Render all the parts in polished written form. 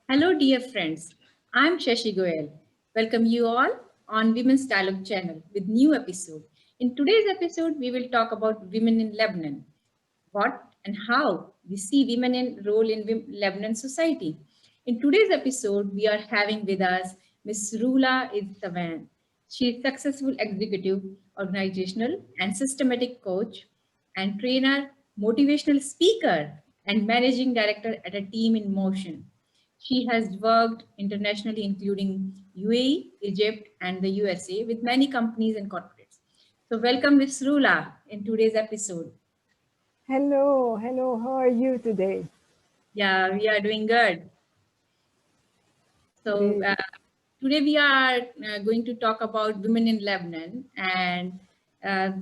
Hello, dear friends. I'm Shashi Goyal. Welcome you all on Women's Dialogue channel with new episode. In today's episode, we will talk about women in Lebanon, what and how we see women in role in Lebanon society. In today's episode, we are having with us Miss Roula Izzavan. She is successful executive, organizational, and systematic coach and trainer, motivational speaker, and managing director at a team in motion. She has worked internationally, including UAE, Egypt, and the USA, with many companies and corporates. So, welcome, Ms. Rula, in today's episode. Hello, how are you today? Yeah, we are doing good. So, Great. today we are going to talk about women in Lebanon, and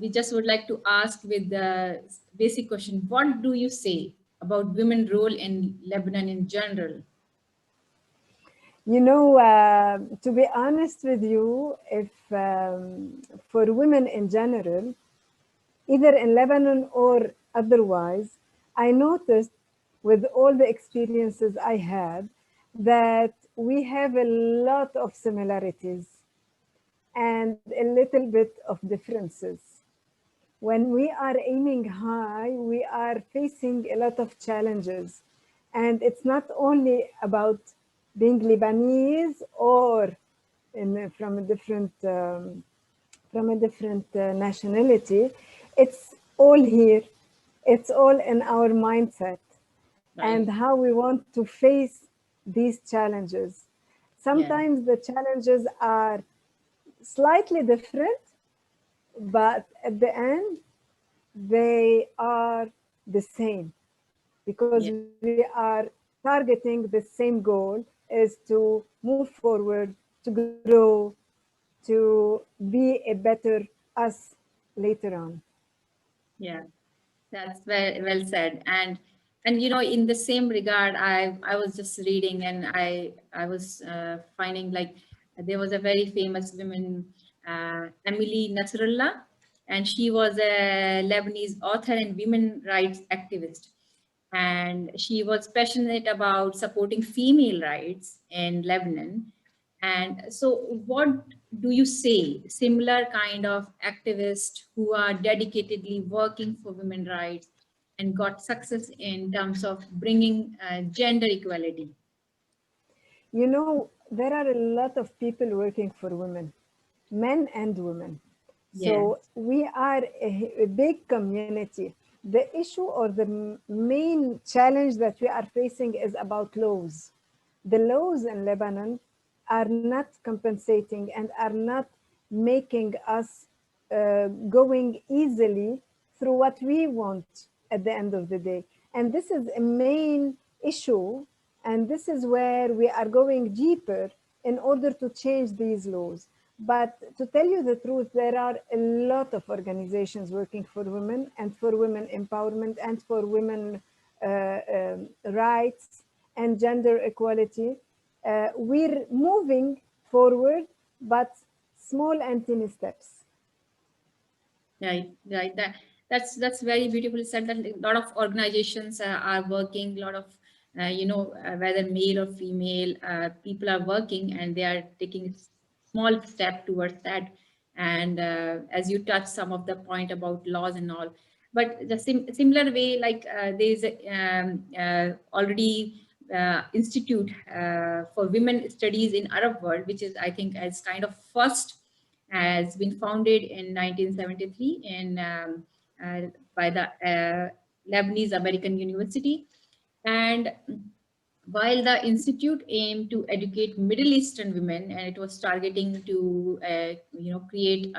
we just would like to ask with the basic question: what do you say about women role in Lebanon in general? To be honest with you, if for women in general, either in Lebanon or otherwise, I noticed with all the experiences I had that we have a lot of similarities and a little bit of differences. When we are aiming high, we are facing a lot of challenges. And it's not only about being Lebanese or from a different nationality. It's all here. It's all in our mindset and Right. how we want to face these challenges. Yeah. Sometimes the challenges are slightly different, but at the end, they are the same because Yeah. we are targeting the same goal is to move forward, to grow, to be a better us later on. Yeah. That's very well said. And in the same regard, I was just reading and I was finding like there was a very famous woman, Emily Nasrallah, and she was a Lebanese author and women rights activist. And she was passionate about supporting female rights in Lebanon. And so, what do you say? Similar kind of activists who are dedicatedly working for women rights and got success in terms of bringing gender equality. You know, there are a lot of people working for women, men and women. Yeah, So we are a big community. The issue or the main challenge that we are facing is about laws. The laws in Lebanon are not compensating and are not making us going easily through what we want at the end of the day. And this is a main issue, and this is where we are going deeper in order to change these laws. But to tell you the truth, there are a lot of organizations working for women and for women empowerment and for women rights and gender equality. We're moving forward, but small and tiny steps. right, right. That's very beautifully said. That a lot of organizations are working. A lot of whether male or female people are working, and they are taking small step towards that. And as you touched some of the point about laws and all, but the similar way, like there is already institute for women studies in Arab world, which is I think as kind of first has been founded in 1973 uh, by the Lebanese American University. And while the institute aimed to educate Middle Eastern women, and it was targeting to create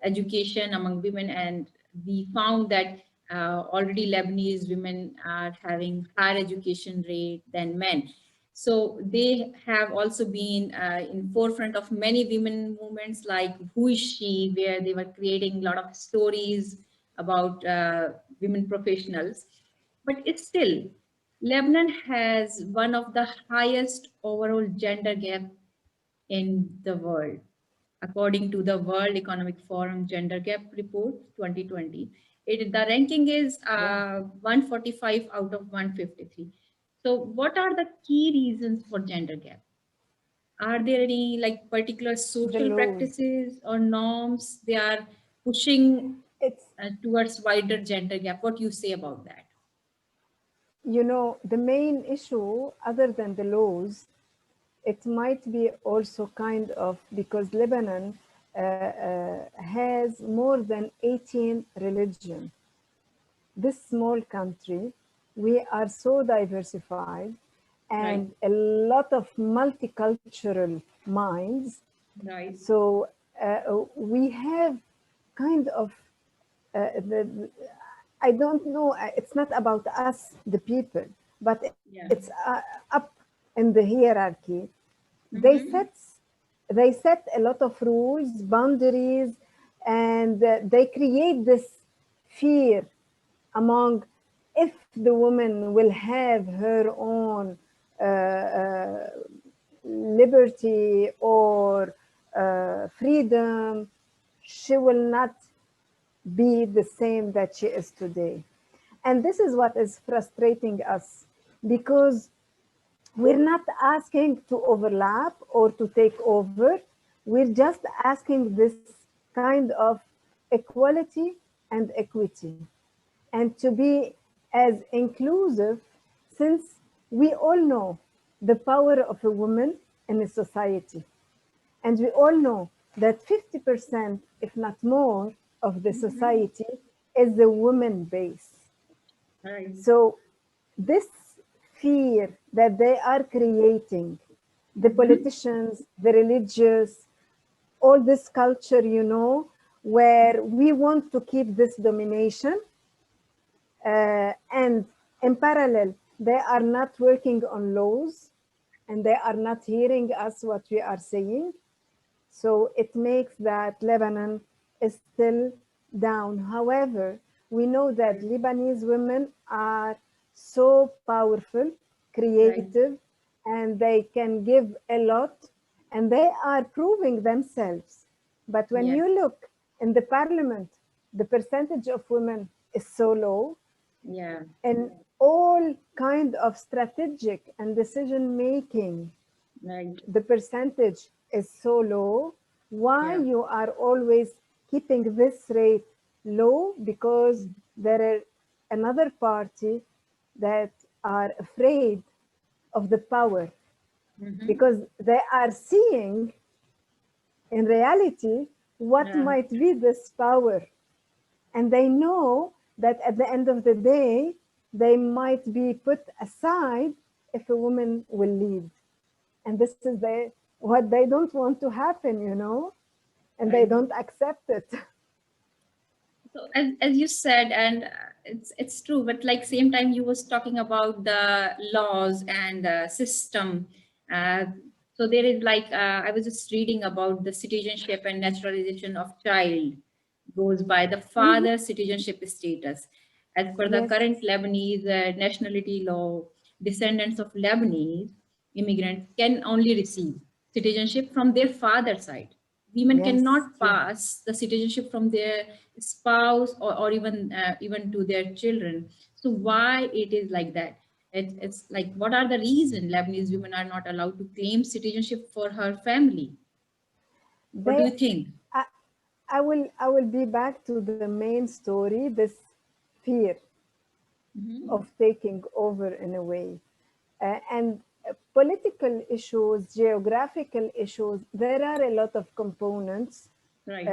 education among women, and we found that already Lebanese women are having higher education rate than men. So they have also been in forefront of many women movements like Who is She, where they were creating a lot of stories about women professionals. But it's still, Lebanon has one of the highest overall gender gap in the world, according to the World Economic Forum Gender Gap Report 2020. The ranking is Yeah. 145 out of 153. So what are the key reasons for gender gap? Are there any like particular The social laws. practices or norms they are pushing It's, towards wider gender gap? What you say about that? the main issue, other than the laws, it might be also kind of because Lebanon has more than 18 religions. This small country, we are so diversified Right, and a lot of multicultural minds. right. So we have kind of the, I don't know. It's not about us, the people, but it's Yeah. up in the hierarchy. They set Mm-hmm. they set a lot of rules, boundaries, and they create this fear among if the woman will have her own liberty or freedom, she will not be the same that she is today. And this is what is frustrating us because we're not asking to overlap or to take over. We're just asking this kind of equality and equity and to be as inclusive since we all know the power of a woman in a society. And we all know that 50%, if not more, of the Mm-hmm. society is the woman base. Right. So, this fear that they are creating, the Mm-hmm. politicians, the religious, all this culture, where we want to keep this domination, and in parallel, they are not working on laws and they are not hearing us what we are saying. So it makes that Lebanon is still down. However, we know that Right. Lebanese women are so powerful, Right. creative, and they can give a lot, and they are proving themselves. But when Yes. you look in the parliament, the percentage of women is so low, Yeah. and all kind of strategic and decision making Right. the percentage is so low. Why Yeah. you are always keeping this rate low? Because there are another party that are afraid of the power Mm-hmm. because they are seeing in reality what Yeah. might be this power, and they know that at the end of the day they might be put aside if a woman will lead, and this is what they don't want to happen, and they Right. don't accept it. So as you said, and it's true, but like same time you was talking about the laws and the system. Uh, so there is like I was just reading about the citizenship and naturalization of child goes by the Mhm. father citizenship status. As per the Yes, current Lebanese nationality law, descendants of Lebanese immigrants can only receive citizenship from their father's side. Women yes, cannot true. pass the citizenship from their spouse or even to their children. So why it is like that? It's like what are the reason Lebanese women are not allowed to claim citizenship for her family? What do They, you think? I, I will be back to the main story. This fear Hmm. of taking over in a way, and political issues, geographical issues. There are a lot of components Right.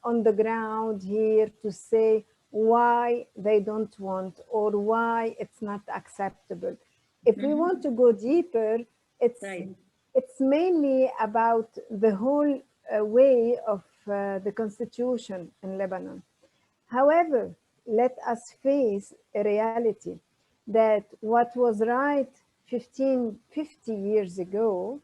on the ground here to say why they don't want or why it's not acceptable. If we want Hmm. to go deeper, it's Right. it's mainly about the whole way of the constitution in Lebanon. However, let us face a reality that what was right 15, 50 years ago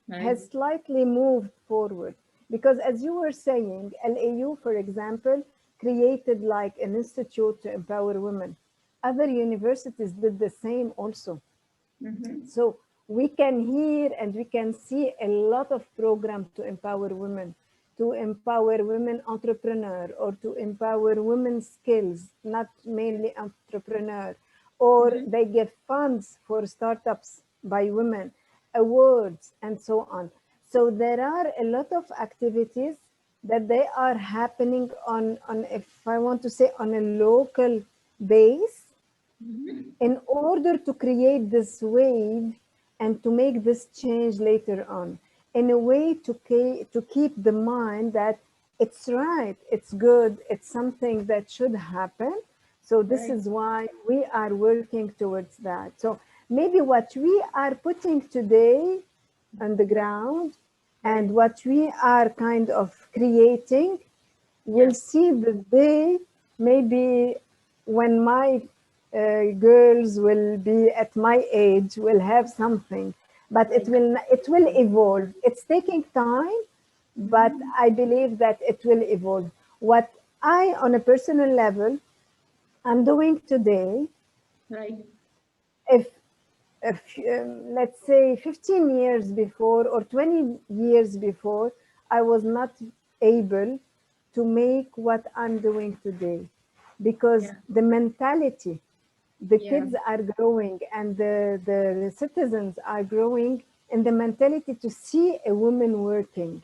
Right. has slightly moved forward. Because as you were saying, LAU, for example, created like an institute to empower women. Other universities did the same also. Hmm. So we can hear and we can see a lot of programs to empower women entrepreneur or to empower women's skills, not mainly entrepreneur, or Mhm. they give funds for startups by women, awards, and so on. So there are a lot of activities that they are happening on, if I want to say, on a local base, Mhm. in order to create this wave and to make this change later on, in a way to keep the mind that it's right, it's good, it's something that should happen. So this Right. is why we are working towards that. So maybe what we are putting today on the Right. ground and Right. what we are kind of creating, Yeah. we'll see the day maybe when my girls will be at my age, will have something, but Right. it will evolve. It's taking time, but Mhm. I believe that it will evolve. What I, on a personal level, I'm doing today, Right. if let's say 15 years before or 20 years before, I was not able to make what I'm doing today because Yeah. the mentality, the Yeah. kids are growing and the citizens are growing in the mentality to see a woman working,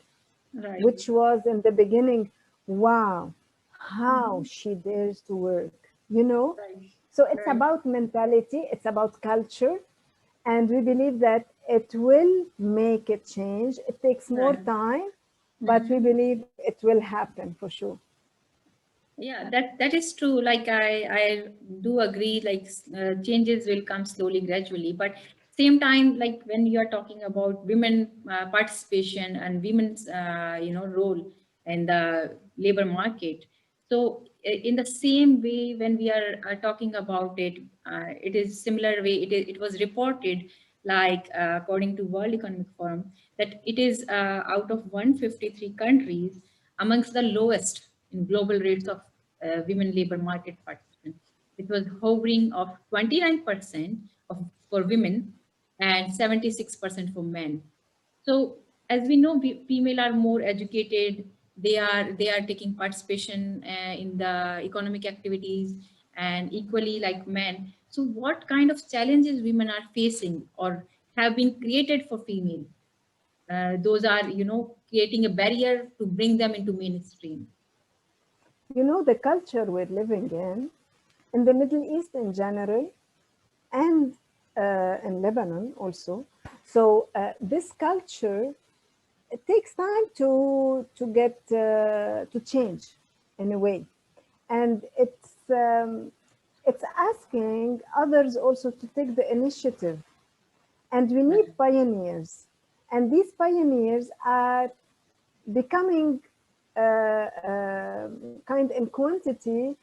Right. which was in the beginning, wow, how Mhm. she dares to work, you know? Right. So it's Right. about mentality, it's about culture, and we believe that it will make a change. It takes more Right. time, but we Mhm. believe it will happen for sure. Yeah, that is true. Like I do agree. Like changes will come slowly, gradually. But same time, like when you are talking about women participation and women's role in the labor market. So in the same way, when we are talking about it, it is similar way. It was reported like according to World Economic Forum that it is out of 153 countries amongst the lowest in global rates of women labor market participants. It was hovering of 29% of for women and 76% for men. So as we know, female are more educated. They are taking participation in the economic activities and equally like men. So what kind of challenges women are facing or have been created for female? Those are creating a barrier to bring them into mainstream. You know, the culture we're living in the Middle East in general, and in Lebanon also. So this culture, it takes time to get to change in a way, and it's asking others also to take the initiative, and we need Right. pioneers, and these pioneers are becoming kind in quantity,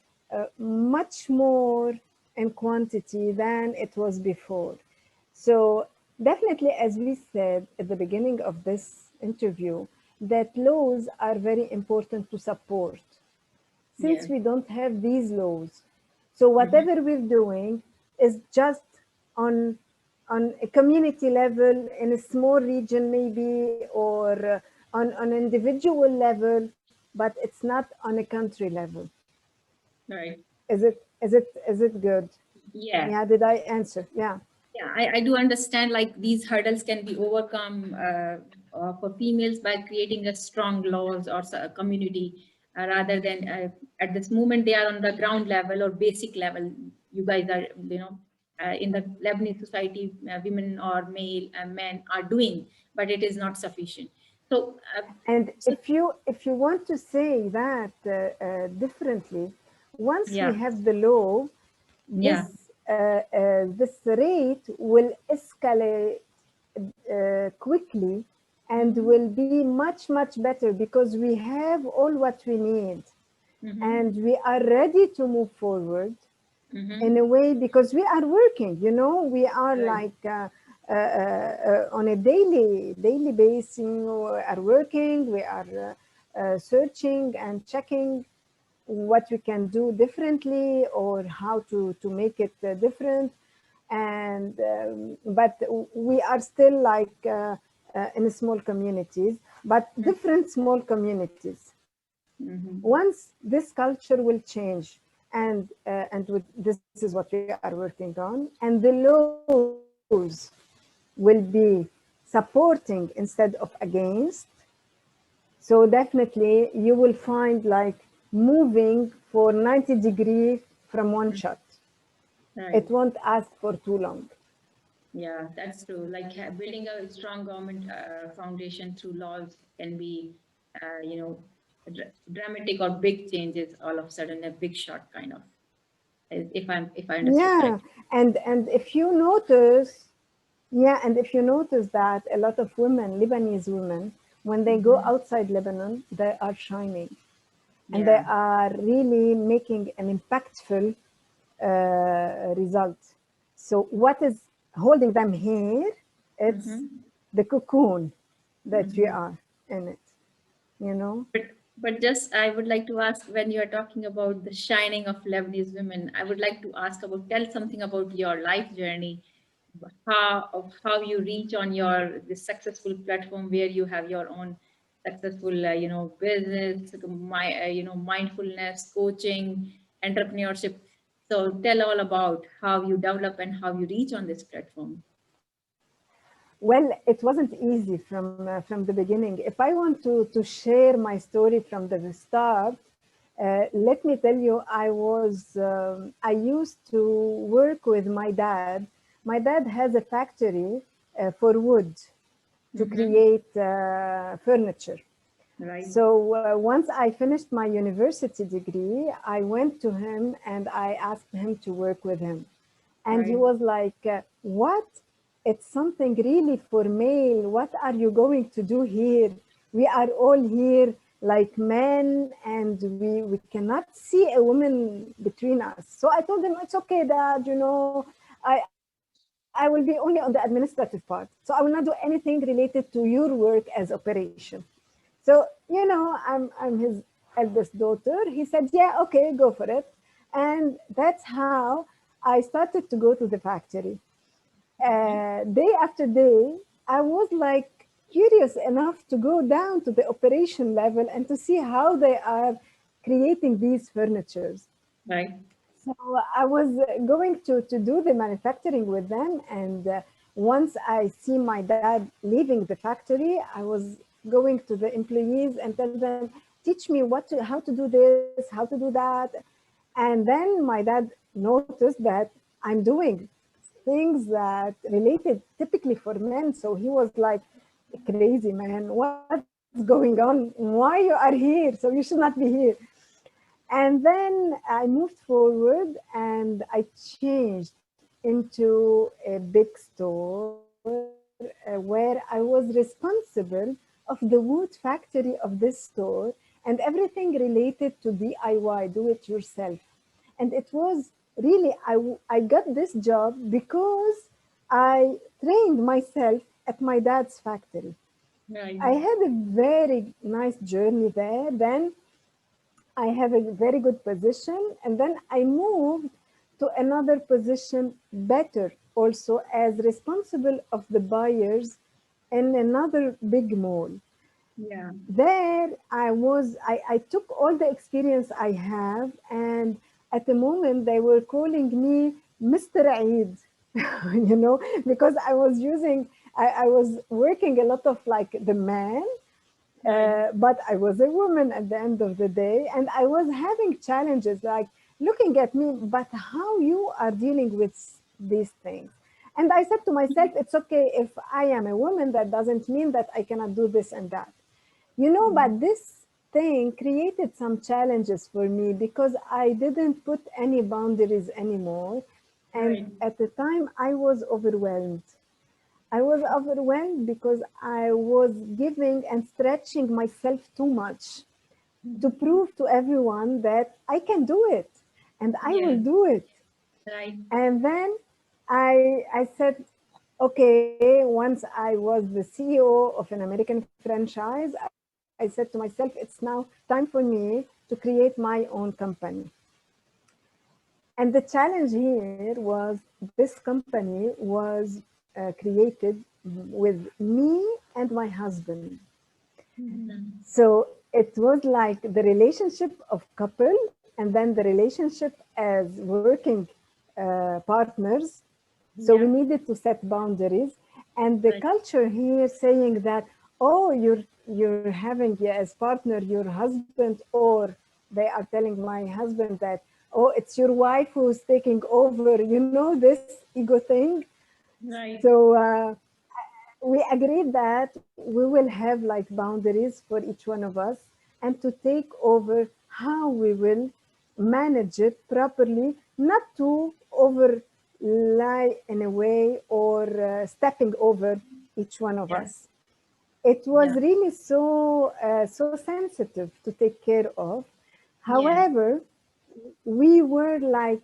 much more in quantity than it was before. So definitely, as we said at the beginning of this interview, that laws are very important to support. Yeah. Since we don't have these laws, so Mhm. whatever we're doing is just on on a community level, in a small region maybe, or on individual level, but it's not on a country level. Right. Is it good? Yeah. Yeah, did I answer? Yeah. Yeah, I do understand like these hurdles can be overcome for females by creating a strong laws or a community rather than at this moment they are on the ground level or basic level. You guys are, in the Lebanese society, women or male and men are doing, but it is not sufficient. So, And so if you want to say that differently, once we yeah, have the law, yeah, this rate will escalate quickly and mm-hmm, will be much better because we have all what we need mm-hmm, and we are ready to move forward in mm-hmm, a way because we are working, we are right, like on a daily basis, we are working, we are searching and checking what we can do differently or how to make it different, and but we are still like in small communities, but different small communities. Once mm-hmm, this culture will change and this is what we are working on. And the laws will be supporting instead of against. So definitely you will find like moving for 90 degrees from one shot. Right. It won't ask for too long. Yeah, that's true. Like building a strong government foundation through laws can be, you know, dramatic or big changes all of a sudden, a big shot kind of. If I understood Yeah, correctly. and if you notice, yeah, and if you notice that a lot of women, Lebanese women, when they go Hmm. outside Lebanon, they are shining and they Yeah. are really making an impactful result. So what is holding them here? It's Hmm. the cocoon that we Hmm. are in it, you know? But just I would like to ask, when you are talking about the shining of Lebanese women, I would like to ask about, tell something about your life journey, how of how you reach on your this successful platform where you have your own successful business, mindfulness, coaching, entrepreneurship. So tell all about how you develop and how you reach on this platform. Well, it wasn't easy from the beginning. If I want to share my story from the start, let me tell you, I used to work with my dad. My dad has a factory for wood to Mm-hmm. create furniture. Right. So once I finished my university degree, I went to him and I asked him to work with him. And he Right. was like, what? It's something really for male. What are you going to do here? We are all here like men and we cannot see a woman between us. So I told him, it's okay, dad, I will be only on the administrative part. So I will not do anything related to your work as operation. So, I'm his eldest daughter. He said, yeah, okay, go for it. And that's how I started to go to the factory. Mm-hmm. Day after day, I was like curious enough to go down to the operation level and to see how they are creating these furnitures. Right. So I was going to do the manufacturing with them. And once I see my dad leaving the factory, I was going to the employees and tell them, teach me how to do this, how to do that. And then my dad noticed that I'm doing things that related typically for men. So he was like, crazy man, what's going on? Why you are here? So you should not be here. And then I moved forward and I changed into a big store where I was responsible of the wood factory of this store and everything related to DIY, do it yourself. And it was really, I got this job because I trained myself at my dad's factory. Right. I had a very nice journey there. Then I have a very good position. And then I moved to another position better, also as responsible of the buyers in another big mall. Yeah. There I took all the experience I have, and at the moment they were calling me Mr. Eid, because I was working a lot of like the man, Right. but I was a woman at the end of the day, and I was having challenges like looking at me, but how you are dealing with these things. And I said to myself, it's okay if I am a woman, that doesn't mean that I cannot do this and that. But this thing created some challenges for me because I didn't put any boundaries anymore. And Right. at the time, I was overwhelmed. I was overwhelmed because I was giving and stretching myself too much to prove to everyone that I can do it and I will Yeah. do it. Right. And then I said, okay, once I was the CEO of an American franchise, I said to myself, it's now time for me to create my own company. And the challenge here was this company was created with me and my husband. Mhm. So it was like the relationship of couple, and then the relationship as working partners. So we Yeah. needed to set boundaries, and the Right. culture here saying that, oh, you're having as partner your husband, or they are telling my husband that, oh, it's your wife who's taking over, this ego thing. Right. So we agreed that we will have like boundaries for each one of us, and to take over how we will manage it properly, not to over lie in a way, or stepping over each one of Yeah. us. It was Yeah. really so sensitive to take care of. Yeah. However, we were like,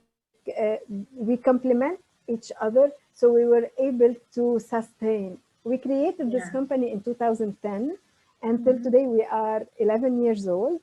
we complement each other, so we were able to sustain. We created this Yeah. company in 2010. Until Hmm. today we are 11 years old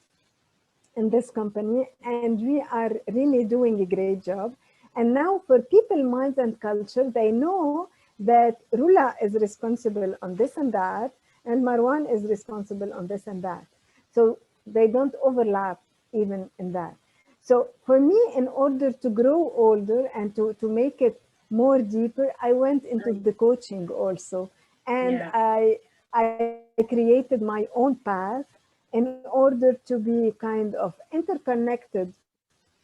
in this company, and we are really doing a great job. And now for people minds and culture, they know that Rula is responsible on this and that, and Marwan is responsible on this and that. So they don't overlap even in that. So for me, in order to grow older and to make it more deeper, I went into Right. the coaching also. And Yeah. I created my own path in order to be kind of interconnected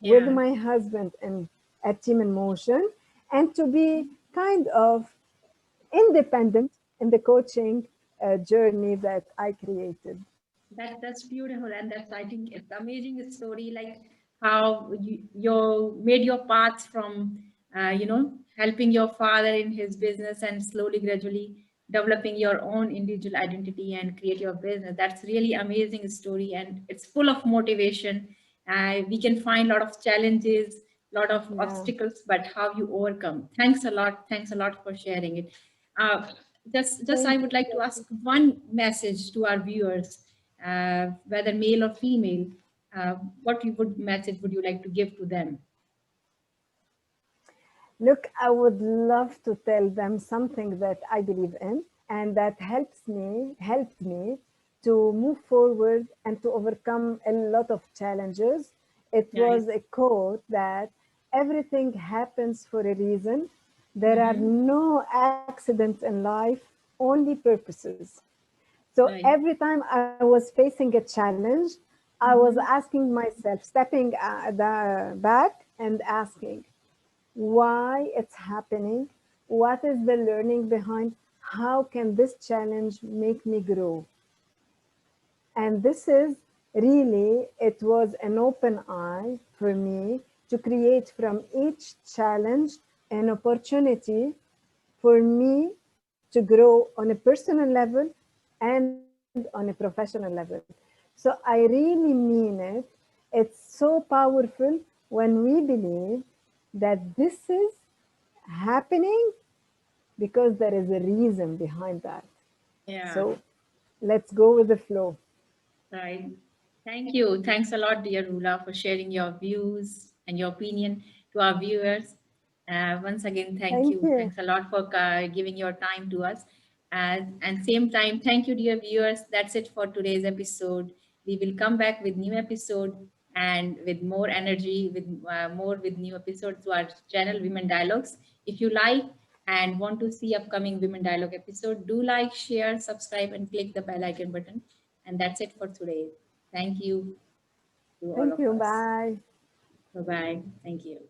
with my Yeah. husband and a team in motion, and to be kind of independent in the coaching journey that I created. That's beautiful, and that's, I think it's amazing story, like how you made your path from helping your father in his business and slowly gradually developing your own individual identity and create your business. That's really amazing story, and it's full of motivation. We can find a lot of challenges, lot of Yeah. obstacles, but how you overcome. Thanks a lot. Thanks a lot for sharing it. uh, just I Thank would like to you. ask one message to our viewers, whether male or female. What message would you like to give to them? Look, I would love to tell them something that I believe in and that helped me to move forward and to overcome a lot of challenges. It Right. was a quote that everything happens for a reason. There are Mm-hmm. no accidents in life, only purposes. So Right. every time I was facing a challenge, I was Mm-hmm. asking myself, stepping back and asking, why it's happening, what is the learning behind, how can this challenge make me grow. And this is really, it was an open eye for me to create from each challenge an opportunity for me to grow on a personal level and on a professional level. So I really mean it. It's so powerful when we believe that this is happening because there is a reason behind that. Yeah. So let's go with the flow. Right. Thank you. Thanks a lot, dear Rula, for sharing your views and your opinion to our viewers. Once again, thank Thank you. you. Thanks a lot for giving your time to us. And same time, thank you, dear viewers. That's it for today's episode. We will come back with new episode and with more energy, with more with new episodes to our channel, Women Dialogues. If you like and want to see upcoming Women Dialogue episode, do like, share, subscribe, and click the bell icon button. And that's it for today. Thank you to all Thank of you. us. Bye. Bye bye. Thank you.